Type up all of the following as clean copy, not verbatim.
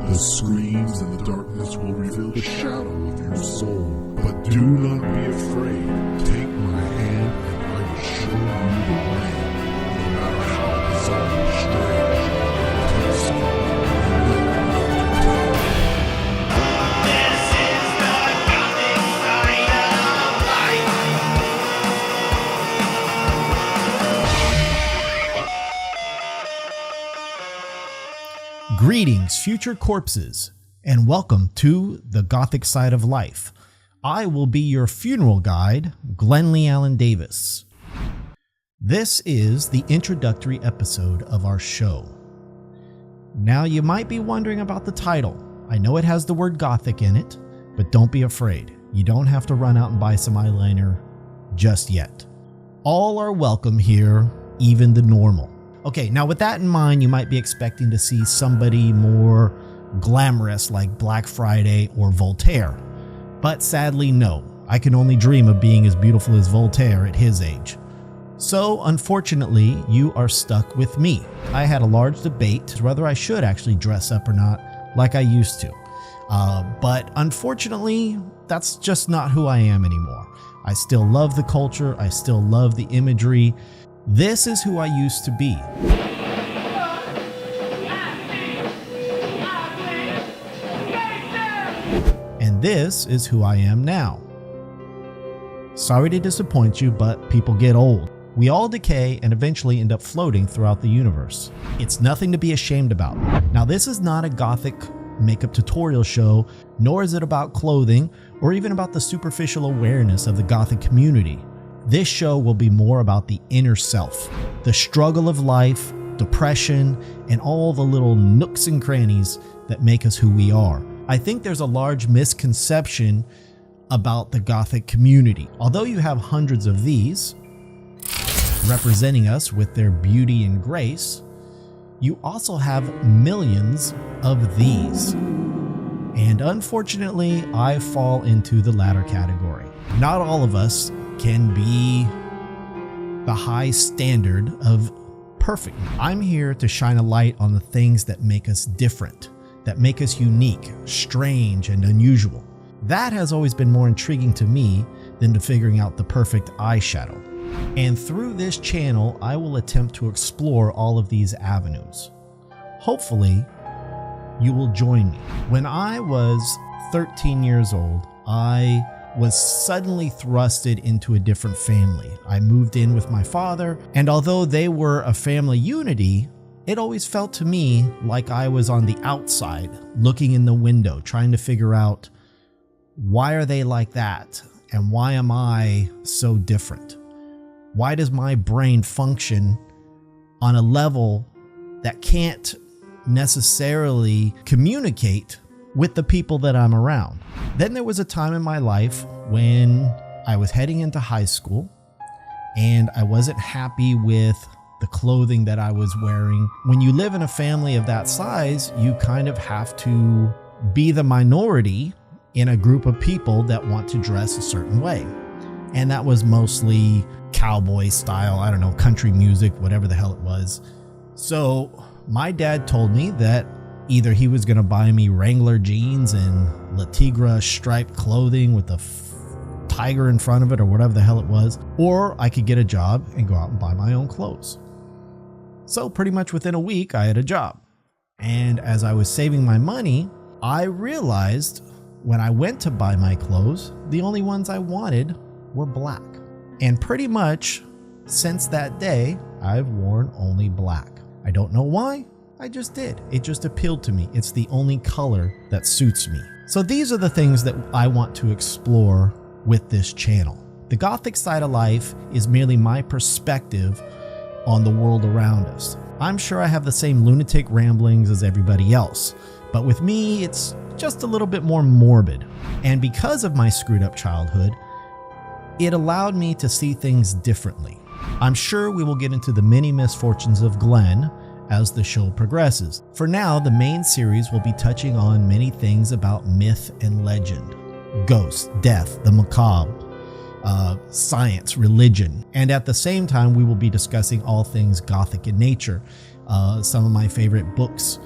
The screams and the darkness will reveal the shadow of your soul. But do not be afraid. Take my hand and I will show you the way. No matter how bizarre, strange, or grotesque, you will not entertain. This is the Gothic side of life. Greetings, future corpses, and welcome to the Gothic side of life. I will be your funeral guide, Glenlee Allen Davis. This is the introductory episode of our show. Now you might be wondering about the title. I know it has the word Gothic in it, but don't be afraid. You don't have to run out and buy some eyeliner just yet. All are welcome here, even the normal. Okay, now with that in mind, you might be expecting to see somebody more glamorous like Black Friday or Voltaire. But sadly, no. I can only dream of being as beautiful as Voltaire at his age. So, unfortunately, you are stuck with me. I had a large debate whether I should actually dress up or not like I used to. But unfortunately, that's just not who I am anymore. I still love the culture. I still love the imagery. This is who I used to be. And this is who I am now. Sorry to disappoint you, but people get old. We all decay and eventually end up floating throughout the universe. It's nothing to be ashamed about. Now, this is not a Gothic makeup tutorial show, nor is it about clothing or even about the superficial awareness of the Gothic community. This show will be more about the inner self, the struggle of life, depression, and all the little nooks and crannies that make us who we are. I think there's a large misconception about the Gothic community. Although you have hundreds of these representing us with their beauty and grace, you also have millions of these. And unfortunately, I fall into the latter category. Not all of us can be the high standard of perfect. I'm here to shine a light on the things that make us different, that make us unique, strange, and unusual. That has always been more intriguing to me than to figuring out the perfect eyeshadow. And through this channel, I will attempt to explore all of these avenues. Hopefully, you will join me. When I was 13 years old, I was suddenly thrusted into a different family. I moved in with my father, and although they were a family unity, it always felt to me like I was on the outside, looking in the window, trying to figure out, why are they like that? And why am I so different? Why does my brain function on a level that can't necessarily communicate with the people that I'm around? Then there was a time in my life when I was heading into high school and I wasn't happy with the clothing that I was wearing. When you live in a family of that size, you kind of have to be the minority in a group of people that want to dress a certain way. And that was mostly cowboy style, I don't know, country music, whatever the hell it was. So my dad told me that either he was going to buy me Wrangler jeans and La Tigra striped clothing with a tiger in front of it or whatever the hell it was, or I could get a job and go out and buy my own clothes. So pretty much within a week, I had a job. And as I was saving my money, I realized when I went to buy my clothes, the only ones I wanted were black. And pretty much since that day, I've worn only black. I don't know why. I just did. It just appealed to me. It's the only color that suits me. So these are the things that I want to explore with this channel. The Gothic side of life is merely my perspective on the world around us. I'm sure I have the same lunatic ramblings as everybody else, but with me, it's just a little bit more morbid. And because of my screwed up childhood, it allowed me to see things differently. I'm sure we will get into the many misfortunes of Glenn as the show progresses. For now, the main series will be touching on many things about myth and legend, ghosts, death, the macabre, science, religion, and at the same time we will be discussing all things Gothic in nature. Some of my favorite books,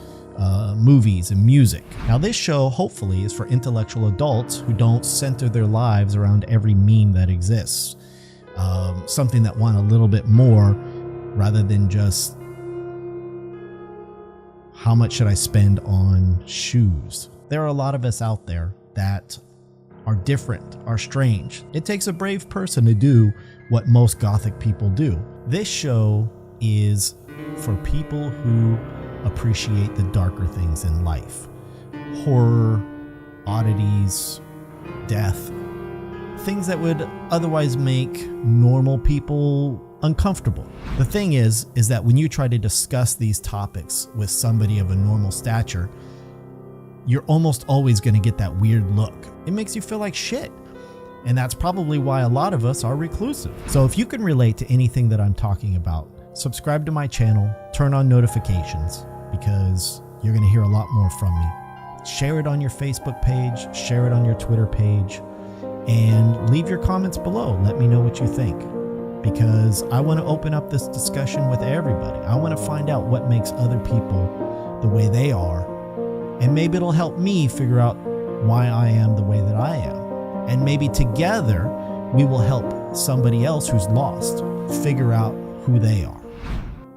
movies and music. Now this show hopefully is for intellectual adults who don't center their lives around every meme that exists. Something that want a little bit more rather than just how much should I spend on shoes. There are a lot of us out there that are different, are strange. It takes a brave person to do what most Gothic people do. This show is for people who appreciate the darker things in life. Horror, oddities, death, things that would otherwise make normal people uncomfortable. The thing is that when you try to discuss these topics with somebody of a normal stature, you're almost always going to get that weird look. It makes you feel like shit. And that's probably why a lot of us are reclusive. So if you can relate to anything that I'm talking about, subscribe to my channel, turn on notifications, because you're going to hear a lot more from me. Share it on your Facebook page, share it on your Twitter page, and leave your comments below. Let me know what you think, because I want to open up this discussion with everybody. I want to find out what makes other people the way they are, and maybe it'll help me figure out why I am the way that I am. And maybe together we will help somebody else who's lost figure out who they are.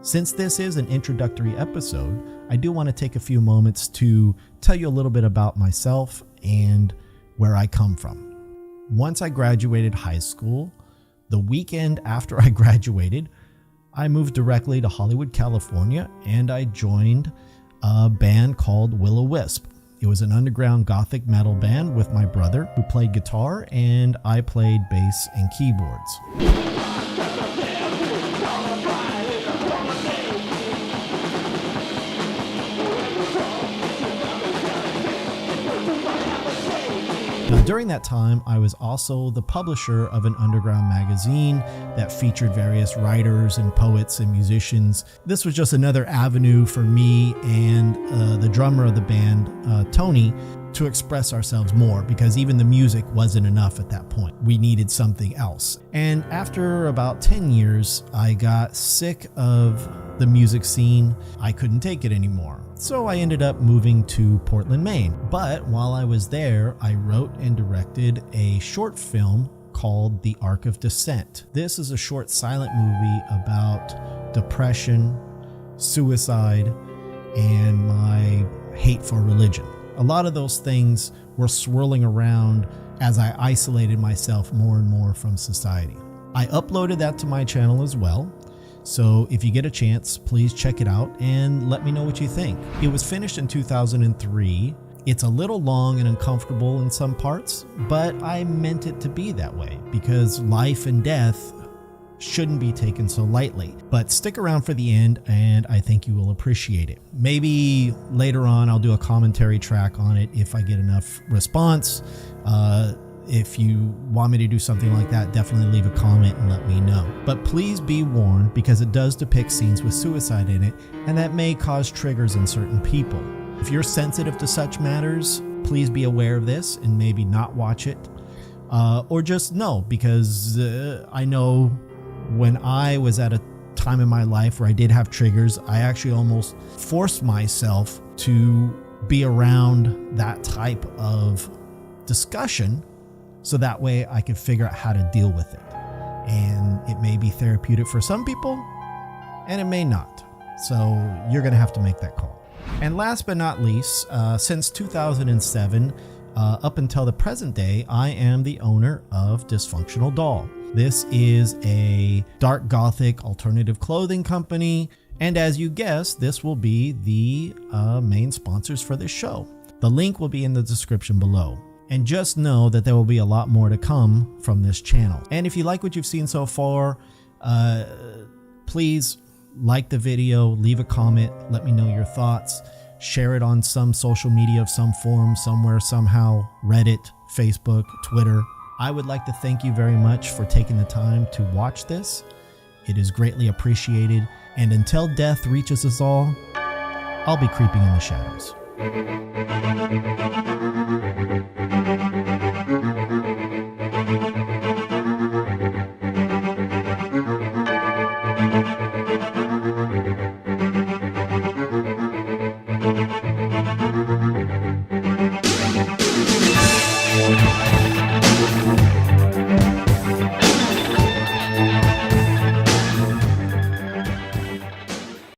Since this is an introductory episode, I do want to take a few moments to tell you a little bit about myself and where I come from. Once I graduated high school, the weekend after I graduated, I moved directly to Hollywood, California, and I joined a band called Will-O-Wisp. It was an underground Gothic metal band with my brother, who played guitar, and I played bass and keyboards. Now, during that time, I was also the publisher of an underground magazine that featured various writers and poets and musicians. This was just another avenue for me and the drummer of the band, Tony, to express ourselves more, because even the music wasn't enough at that point. We needed something else. And after about 10 years, I got sick of the music scene. I couldn't take it anymore. So I ended up moving to Portland, Maine. But while I was there, I wrote and directed a short film called The Arc of Descent. This is a short silent movie about depression, suicide, and my hate for religion. A lot of those things were swirling around as I isolated myself more and more from society. I uploaded that to my channel as well. So if you get a chance, please check it out and let me know what you think. It was finished in 2003. It's a little long and uncomfortable in some parts, but I meant it to be that way because life and death shouldn't be taken so lightly. But stick around for the end and I think you will appreciate it. Maybe later on I'll do a commentary track on it if I get enough response. If you want me to do something like that, definitely leave a comment and let me know. But please be warned, because it does depict scenes with suicide in it, and that may cause triggers in certain people. If you're sensitive to such matters, please be aware of this and maybe not watch it. Or just know, because I know when I was at a time in my life where I did have triggers, I actually almost forced myself to be around that type of discussion, so that way I could figure out how to deal with it. And it may be therapeutic for some people, and it may not. So you're going to have to make that call. And last but not least, since 2007, up until the present day, I am the owner of Dysfunctional Doll. This is a dark Gothic alternative clothing company. And as you guessed, this will be the main sponsors for this show. The link will be in the description below. And just know that there will be a lot more to come from this channel. And if you like what you've seen so far, please like the video, leave a comment, let me know your thoughts, share it on some social media of some form, somewhere, somehow, Reddit, Facebook, Twitter. I would like to thank you very much for taking the time to watch this. It is greatly appreciated. And until death reaches us all, I'll be creeping in the shadows.